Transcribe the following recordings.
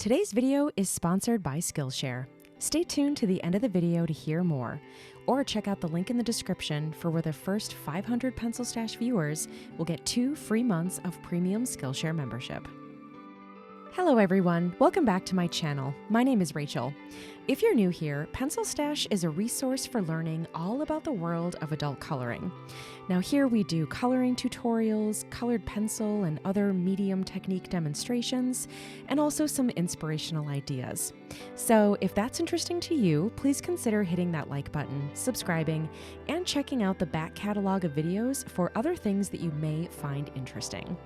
Today's video is sponsored by Skillshare. Stay tuned to the end of the video to hear more, or check out the link in the description for where the first 500 PencilStash viewers will get 2 free months of premium Skillshare membership. Hello everyone, welcome back to my channel. My name is Rachel. If you're new here, PencilStash is a resource for learning all about the world of adult coloring. Now here we do coloring tutorials, colored pencil and other medium technique demonstrations, and also some inspirational ideas. So if that's interesting to you, please consider hitting that like button, subscribing, and checking out the back catalog of videos for other things that you may find interesting.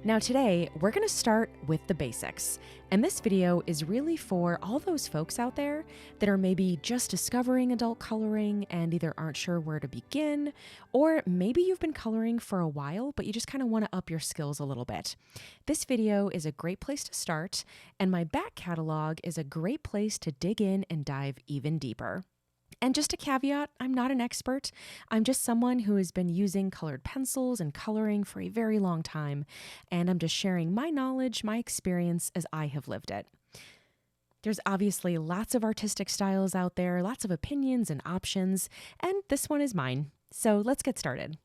Now today, we're going to start with the basics, and this video is really for all those folks out there that are maybe just discovering adult coloring and either aren't sure where to begin, or maybe you've been coloring for a while, but you just kind of want to up your skills a little bit. This video is a great place to start, and my back catalog is a great place to dig in and dive even deeper. And just a caveat, I'm not an expert. I'm just someone who has been using colored pencils and coloring for a very long time, and I'm just sharing my knowledge, my experience as I have lived it. There's obviously lots of artistic styles out there, lots of opinions and options, and this one is mine. So let's get started.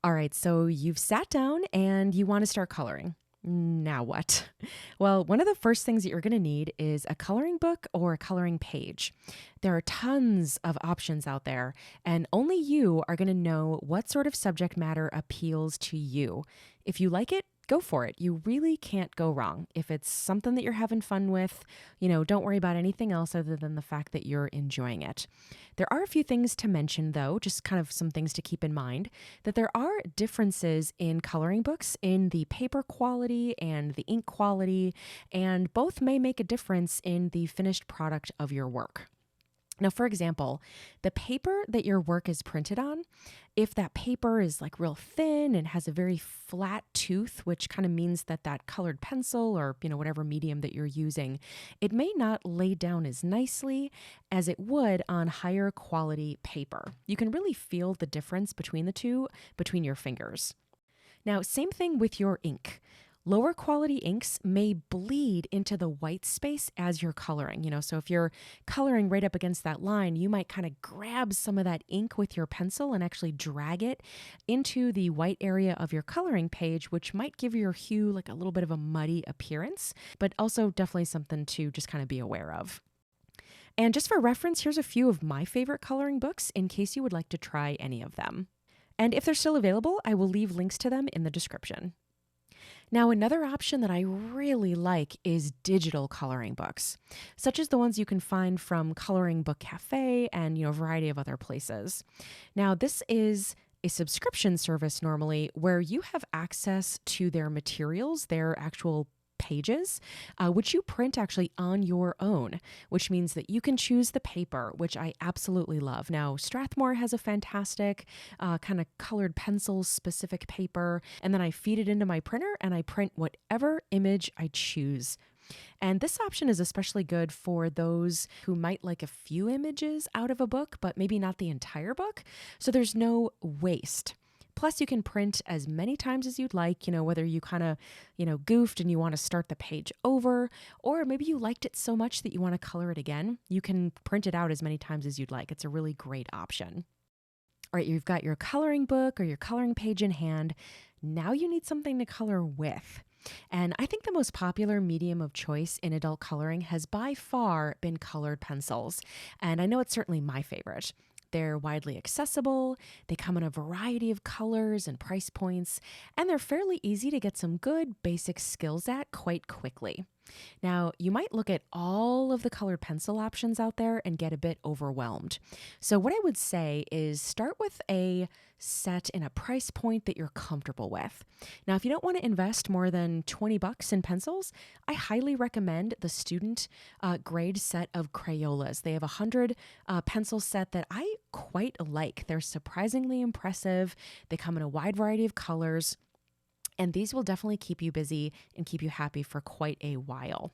All right, so you've sat down and you want to start coloring. Now what? Well, one of the first things that you're going to need is a coloring book or a coloring page. There are tons of options out there, and only you are going to know what sort of subject matter appeals to you. If you like it, go for it. You really can't go wrong. If it's something that you're having fun with, don't worry about anything else other than the fact that you're enjoying it. There are a few things to mention though, just kind of some things to keep in mind, that there are differences in coloring books in the paper quality and the ink quality, and both may make a difference in the finished product of your work. Now, for example, the paper that your work is printed on, if that paper is like real thin and has a very flat tooth, which kind of means that that colored pencil or, whatever medium that you're using, it may not lay down as nicely as it would on higher quality paper. You can really feel the difference between the two, between your fingers. Now, same thing with your ink. Lower quality inks may bleed into the white space as you're coloring. So if you're coloring right up against that line, you might kind of grab some of that ink with your pencil and actually drag it into the white area of your coloring page, which might give your hue like a little bit of a muddy appearance, but also definitely something to just kind of be aware of. And just for reference, here's a few of my favorite coloring books in case you would like to try any of them. And if they're still available, I will leave links to them in the description. Now, another option that I really like is digital coloring books, such as the ones you can find from Coloring Book Cafe and, a variety of other places. Now, this is a subscription service normally where you have access to their materials, their actual pages, which you print actually on your own, which means that you can choose the paper, which I absolutely love. Now, Strathmore has a fantastic kind of colored pencil specific paper, and then I feed it into my printer and I print whatever image I choose. And this option is especially good for those who might like a few images out of a book, but maybe not the entire book. So there's no waste. Plus, you can print as many times as you'd like, whether you kind of, goofed and you want to start the page over, or maybe you liked it so much that you want to color it again. You can print it out as many times as you'd like. It's a really great option. All right, you've got your coloring book or your coloring page in hand. Now you need something to color with. And I think the most popular medium of choice in adult coloring has by far been colored pencils. And I know it's certainly my favorite. They're widely accessible, they come in a variety of colors and price points, and they're fairly easy to get some good basic skills at quite quickly. Now, you might look at all of the colored pencil options out there and get a bit overwhelmed. So what I would say is start with a set in a price point that you're comfortable with. Now, if you don't want to invest more than $20 in pencils, I highly recommend the student grade set of Crayolas. They have a 100 pencil set that I quite like. They're surprisingly impressive. They come in a wide variety of colors. And these will definitely keep you busy and keep you happy for quite a while.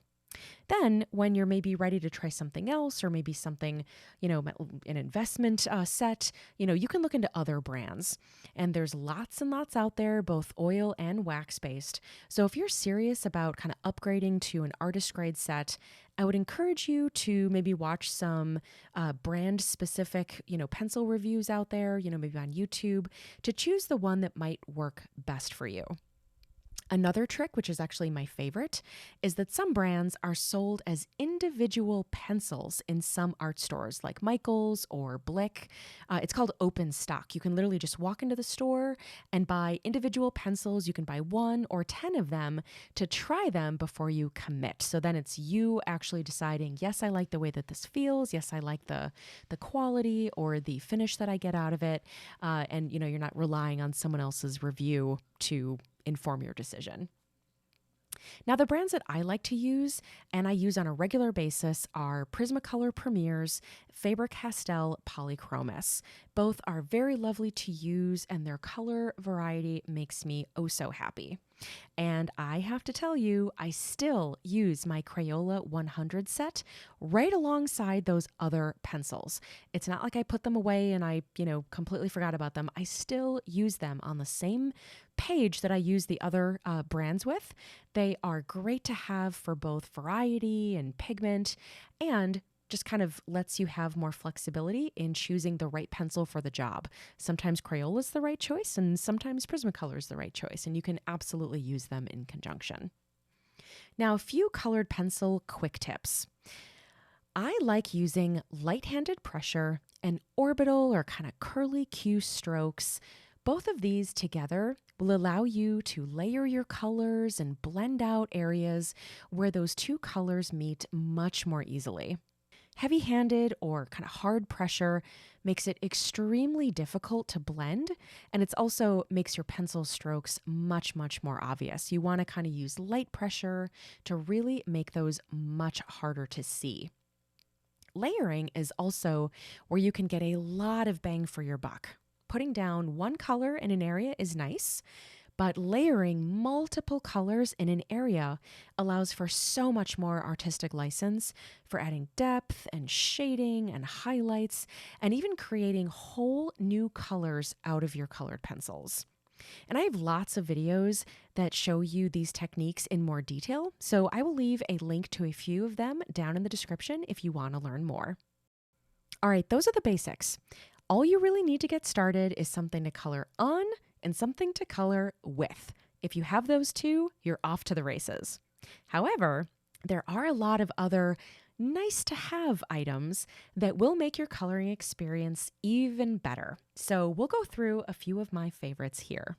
Then when you're maybe ready to try something else or maybe something, an investment set, you can look into other brands. And there's lots and lots out there, both oil and wax-based. So if you're serious about kind of upgrading to an artist grade set, I would encourage you to maybe watch some brand specific, pencil reviews out there, maybe on YouTube, to choose the one that might work best for you. Another trick, which is actually my favorite, is that some brands are sold as individual pencils in some art stores like Michael's or Blick. It's called open stock. You can literally just walk into the store and buy individual pencils. You can buy 1 or 10 of them to try them before you commit. So then it's you actually deciding, yes, I like the way that this feels. Yes, I like the quality or the finish that I get out of it. And you're not relying on someone else's review to inform your decision. Now, the brands that I like to use and I use on a regular basis are Prismacolor Premier's Faber-Castell Polychromos. Both are very lovely to use and their color variety makes me oh so happy. And I have to tell you, I still use my Crayola 100 set right alongside those other pencils. It's not like I put them away and I, completely forgot about them. I still use them on the same page that I use the other brands with. They are great to have for both variety and pigment, and just kind of lets you have more flexibility in choosing the right pencil for the job. Sometimes Crayola is the right choice and sometimes Prismacolor is the right choice, and you can absolutely use them in conjunction. Now, a few colored pencil quick tips. I like using light-handed pressure and orbital or kind of curly Q strokes. Both of these together will allow you to layer your colors and blend out areas where those two colors meet much more easily. Heavy-handed or kind of hard pressure makes it extremely difficult to blend, and it also makes your pencil strokes much, much more obvious. You want to kind of use light pressure to really make those much harder to see. Layering is also where you can get a lot of bang for your buck. Putting down one color in an area is nice, but layering multiple colors in an area allows for so much more artistic license for adding depth and shading and highlights, and even creating whole new colors out of your colored pencils. And I have lots of videos that show you these techniques in more detail, so I will leave a link to a few of them down in the description if you want to learn more. All right, those are the basics. All you really need to get started is something to color on and something to color with. If you have those two, you're off to the races. However, there are a lot of other nice to have items that will make your coloring experience even better. So we'll go through a few of my favorites here.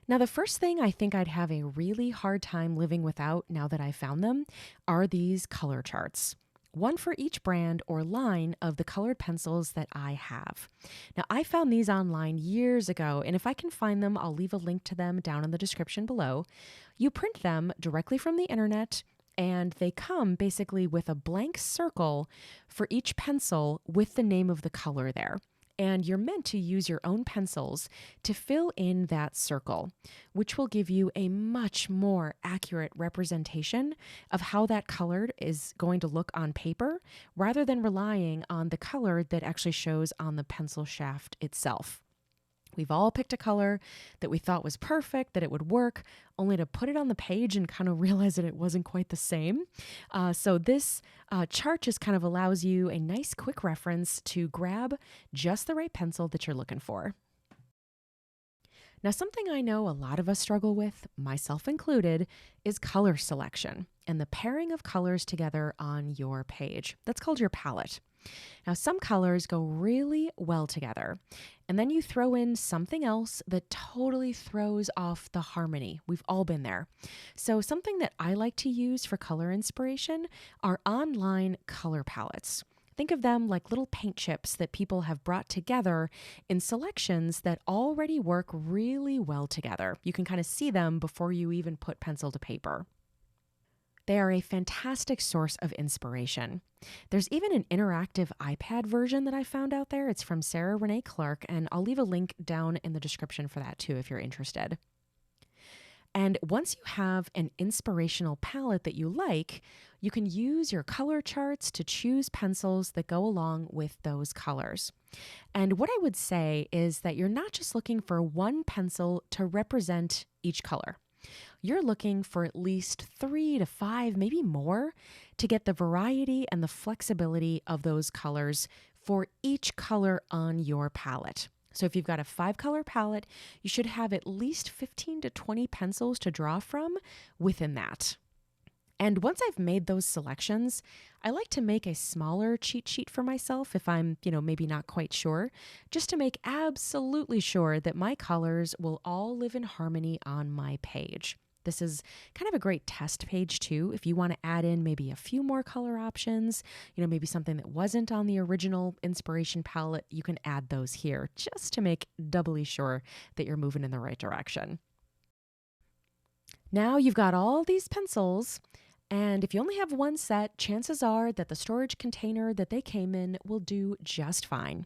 Now, the first thing I think I'd have a really hard time living without now that I found them are these color charts. One for each brand or line of the colored pencils that I have. Now, I found these online years ago, and if I can find them, I'll leave a link to them down in the description below. You print them directly from the internet, and they come basically with a blank circle for each pencil with the name of the color there. And you're meant to use your own pencils to fill in that circle, which will give you a much more accurate representation of how that color is going to look on paper, rather than relying on the color that actually shows on the pencil shaft itself. We've all picked a color that we thought was perfect, that it would work, only to put it on the page and kind of realize that it wasn't quite the same. So this chart just kind of allows you a nice quick reference to grab just the right pencil that you're looking for. Now, something I know a lot of us struggle with, myself included, is color selection and the pairing of colors together on your page. That's called your palette. Now, some colors go really well together, and then you throw in something else that totally throws off the harmony. We've all been there. So something that I like to use for color inspiration are online color palettes. Think of them like little paint chips that people have brought together in selections that already work really well together. You can kind of see them before you even put pencil to paper. They are a fantastic source of inspiration. There's even an interactive iPad version that I found out there. It's from Sarah Renae Clark, and I'll leave a link down in the description for that too if you're interested. And once you have an inspirational palette that you like, you can use your color charts to choose pencils that go along with those colors. And what I would say is that you're not just looking for one pencil to represent each color. You're looking for at least 3 to 5, maybe more, to get the variety and the flexibility of those colors for each color on your palette. So if you've got a 5-color palette, you should have at least 15 to 20 pencils to draw from within that. And once I've made those selections, I like to make a smaller cheat sheet for myself if I'm, maybe not quite sure, just to make absolutely sure that my colors will all live in harmony on my page. This is kind of a great test page too. If you want to add in maybe a few more color options, maybe something that wasn't on the original inspiration palette, you can add those here just to make doubly sure that you're moving in the right direction. Now you've got all these pencils, and if you only have one set, chances are that the storage container that they came in will do just fine.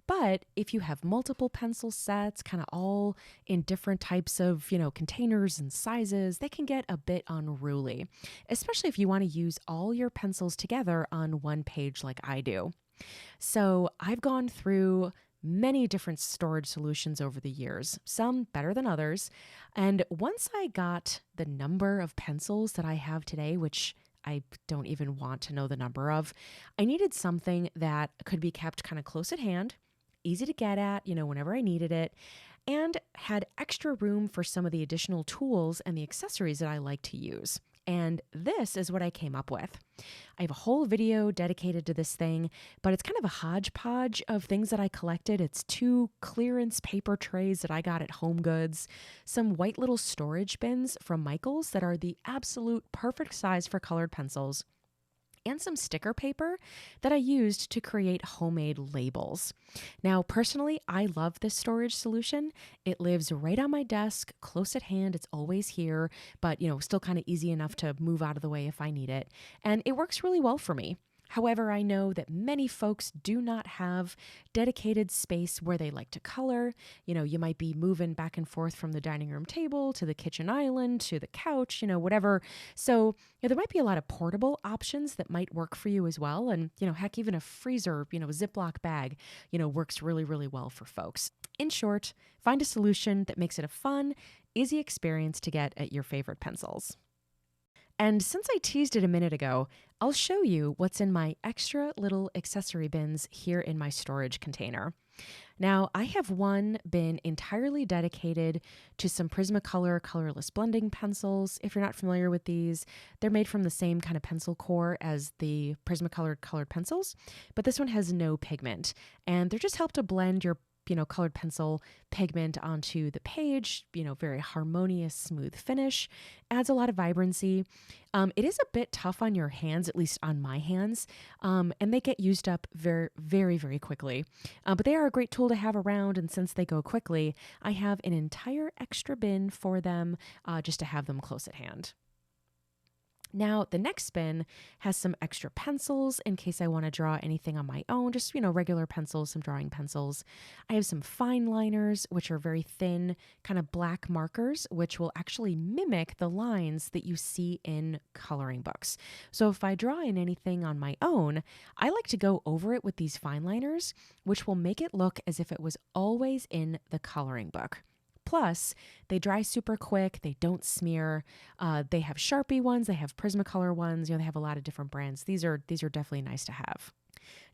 But if you have multiple pencil sets, kind of all in different types of, containers and sizes, they can get a bit unruly, especially if you want to use all your pencils together on one page like I do. So I've gone through many different storage solutions over the years, some better than others. And once I got the number of pencils that I have today, which I don't even want to know the number of, I needed something that could be kept kind of close at hand, easy to get at, whenever I needed it, and had extra room for some of the additional tools and the accessories that I like to use. And this is what I came up with. I have a whole video dedicated to this thing, but it's kind of a hodgepodge of things that I collected. It's 2 clearance paper trays that I got at Home Goods, some white little storage bins from Michaels that are the absolute perfect size for colored pencils, and some sticker paper that I used to create homemade labels. Now, personally, I love this storage solution. It lives right on my desk, close at hand. It's always here, but still kind of easy enough to move out of the way if I need it. And it works really well for me. However, I know that many folks do not have dedicated space where they like to color. You might be moving back and forth from the dining room table to the kitchen island to the couch, whatever. So there might be a lot of portable options that might work for you as well. And, heck, even a freezer, Ziploc bag, works really, really well for folks. In short, find a solution that makes it a fun, easy experience to get at your favorite pencils. And since I teased it a minute ago, I'll show you what's in my extra little accessory bins here in my storage container. Now, I have one bin entirely dedicated to some Prismacolor colorless blending pencils. If you're not familiar with these, they're made from the same kind of pencil core as the Prismacolor colored pencils, but this one has no pigment, and they're just help to blend your colored pencil pigment onto the page, very harmonious, smooth finish, adds a lot of vibrancy. It is a bit tough on your hands, at least on my hands, and they get used up very, very, very quickly. But they are a great tool to have around, and since they go quickly, I have an entire extra bin for them just to have them close at hand. Now, the next bin has some extra pencils in case I want to draw anything on my own, just, regular pencils, some drawing pencils. I have some fine liners, which are very thin, kind of black markers, which will actually mimic the lines that you see in coloring books. So if I draw in anything on my own, I like to go over it with these fine liners, which will make it look as if it was always in the coloring book. Plus, they dry super quick, they don't smear, they have Sharpie ones, they have Prismacolor ones, they have a lot of different brands. These are definitely nice to have.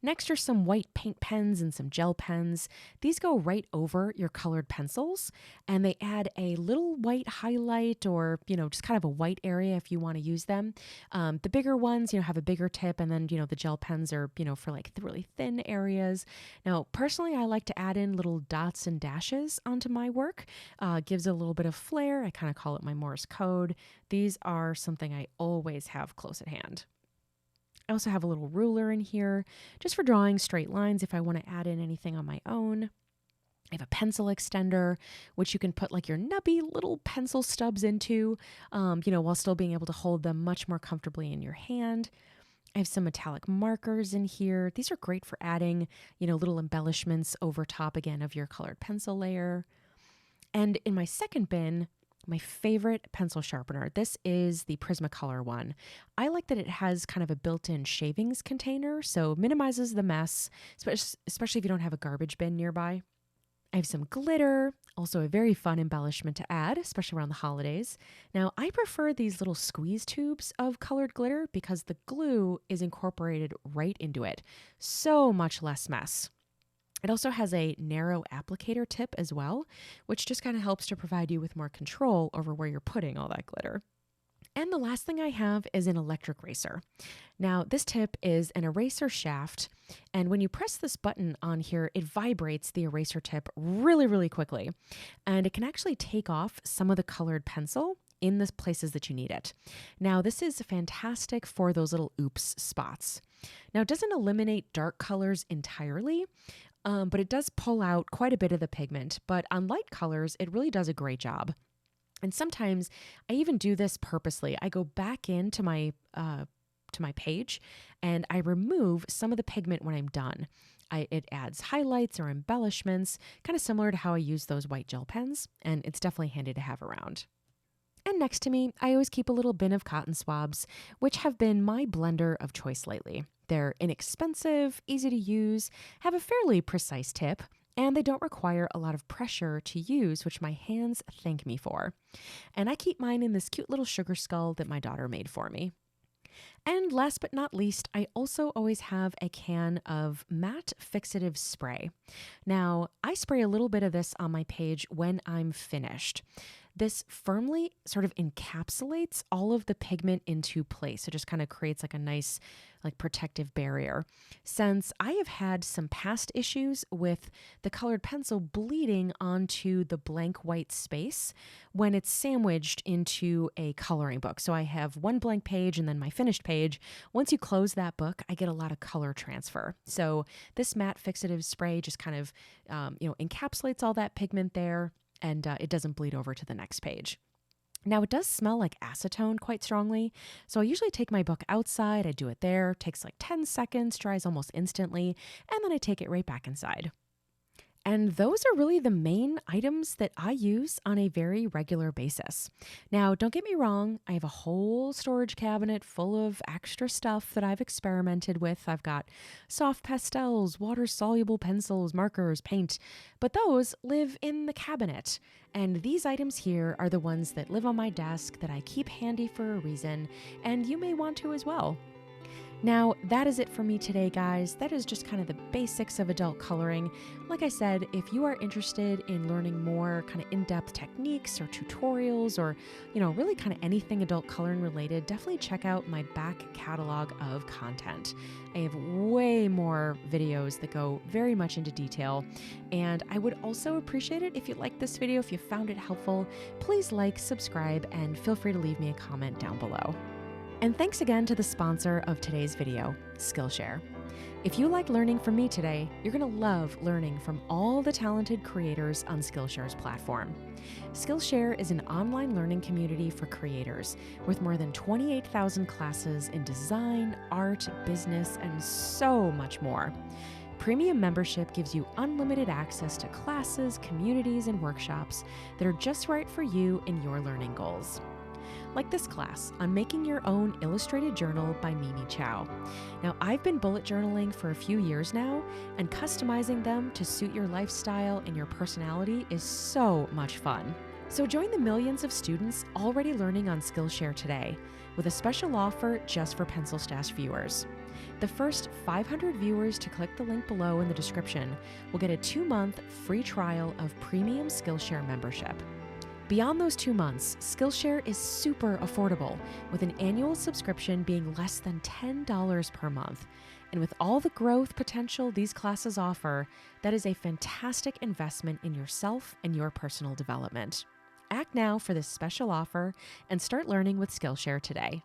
Next are some white paint pens and some gel pens. These go right over your colored pencils, and they add a little white highlight or, just kind of a white area if you want to use them. The bigger ones, have a bigger tip, and then, the gel pens are, for like the really thin areas. Now, personally, I like to add in little dots and dashes onto my work. Gives a little bit of flair. I kind of call it my Morse code. These are something I always have close at hand. I also have a little ruler in here just for drawing straight lines if I want to add in anything on my own. I have a pencil extender, which you can put like your nubby little pencil stubs into, while still being able to hold them much more comfortably in your hand. I have some metallic markers in here. These are great for adding, little embellishments over top again of your colored pencil layer. And in my second bin, my favorite pencil sharpener. This is the Prismacolor one. I like that it has kind of a built-in shavings container, so minimizes the mess, especially if you don't have a garbage bin nearby. I have some glitter, also a very fun embellishment to add, especially around the holidays. Now, I prefer these little squeeze tubes of colored glitter because the glue is incorporated right into it. So much less mess. It also has a narrow applicator tip as well, which just kind of helps to provide you with more control over where you're putting all that glitter. And the last thing I have is an electric eraser. Now, this tip is an eraser shaft, and when you press this button on here, it vibrates the eraser tip really, really quickly. And it can actually take off some of the colored pencil in the places that you need it. Now, this is fantastic for those little oops spots. Now, it doesn't eliminate dark colors entirely, but it does pull out quite a bit of the pigment. But on light colors, it really does a great job. And sometimes I even do this purposely. I go back into my page and I remove some of the pigment when I'm done. It adds highlights or embellishments, kind of similar to how I use those white gel pens, and it's definitely handy to have around. And next to me, I always keep a little bin of cotton swabs, which have been my blender of choice lately. They're inexpensive, easy to use, have a fairly precise tip, and they don't require a lot of pressure to use, which my hands thank me for. And I keep mine in this cute little sugar skull that my daughter made for me. And last but not least, I also always have a can of matte fixative spray. Now, I spray a little bit of this on my page when I'm finished. This firmly sort of encapsulates all of the pigment into place. It just kind of creates like a nice protective barrier. Since I have had some past issues with the colored pencil bleeding onto the blank white space when it's sandwiched into a coloring book. So I have one blank page and then my finished page. Once you close that book, I get a lot of color transfer. So this matte fixative spray just kind of encapsulates all that pigment there, and it doesn't bleed over to the next page. Now, it does smell like acetone quite strongly, so I usually take my book outside, I do it there, takes like 10 seconds, dries almost instantly, and then I take it right back inside. And those are really the main items that I use on a very regular basis. Now, don't get me wrong, I have a whole storage cabinet full of extra stuff that I've experimented with. I've got soft pastels, water-soluble pencils, markers, paint, but those live in the cabinet. And these items here are the ones that live on my desk that I keep handy for a reason, and you may want to as well. Now, that is it for me today, guys. That is just kind of the basics of adult coloring. Like I said, if you are interested in learning more kind of in-depth techniques or tutorials or, really kind of anything adult coloring related, definitely check out my back catalog of content. I have way more videos that go very much into detail. And I would also appreciate it if you liked this video, if you found it helpful, please like, subscribe, and feel free to leave me a comment down below. And thanks again to the sponsor of today's video, Skillshare. If you like learning from me today, you're going to love learning from all the talented creators on Skillshare's platform. Skillshare is an online learning community for creators with more than 28,000 classes in design, art, business, and so much more. Premium membership gives you unlimited access to classes, communities, and workshops that are just right for you and your learning goals. Like this class on making your own illustrated journal by Mimi Chow. Now, I've been bullet journaling for a few years now, and customizing them to suit your lifestyle and your personality is so much fun. So join the millions of students already learning on Skillshare today with a special offer just for PencilStash viewers. The first 500 viewers to click the link below in the description will get a 2-month free trial of premium Skillshare membership. Beyond those 2 months, Skillshare is super affordable, with an annual subscription being less than $10 per month. And with all the growth potential these classes offer, that is a fantastic investment in yourself and your personal development. Act now for this special offer and start learning with Skillshare today.